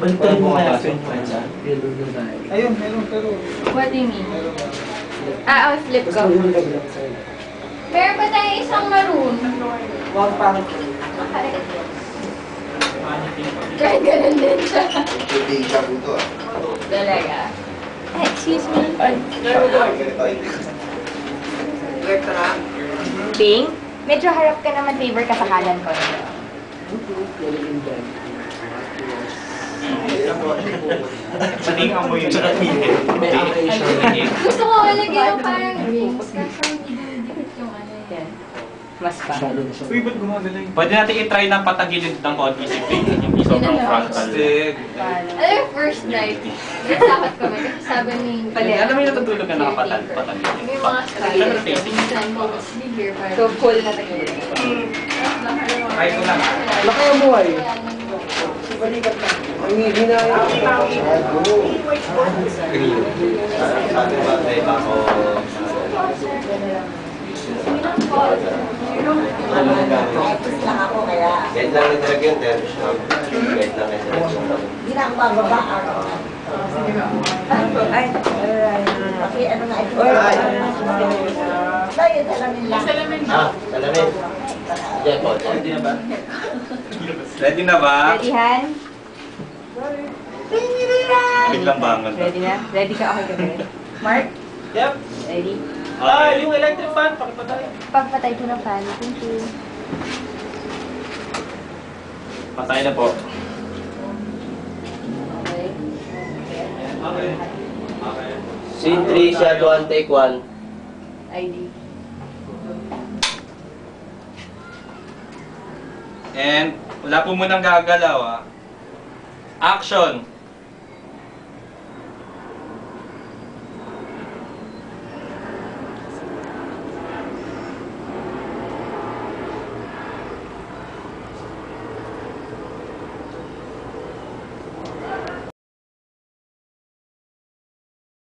Baliktad mo kaya ito yung kwanza. Yellow na tayo. Ayun, meron, pero... What do you mean? Ah, flip ko. Meron pa tayo isang maroon. Wag parang... Okay. Kahit ganun din siya. Hindi siya buto ah. Talaga. Excuse me. Pink? Medyo harap ka naman, favor ka sa kanan ko. Maningan mo yun. Gusto ko malagyan ng parang rings. Kaso hindi dikit yung ano yan. Mas pa. Uy, ba't gumagala yun? Pwede natin i-try na patagilid ng konti si Pink. Hindi sobrang frontal. Alam mo, first night, nagsakot kami kasi sabi ni Alam mo yung natutulog na nakapatagilid. May mga Siyempre, styles. facing. Minsan mo, sleep here. So, cool na tagilid. Try ko lang. Laki ang buhay. Balikat na. Ang hinaya. Sabi ba tayo ba ako? Practice lang ako kaya Guide lang na talaga yun, Terry Shop. Guide lang na talaga yun. hindi na ako bababa ako. Ay, Kasi ano nga ito? Tayo, salamin lang. Ah, salamin. Diyan po, ready na ba? Ready na ba? ready, Han? Biglang bangon. Ready na? Ready ka? Okay ka ba? Mark? Yep. Ready? Okay. Yung electric fan, pakipatay. Pagpatay ko ng fan. Thank you. Patay na po. Okay. Scene 3, shot 1, take 1. ID. And wala po munang gagalaw ah. Action!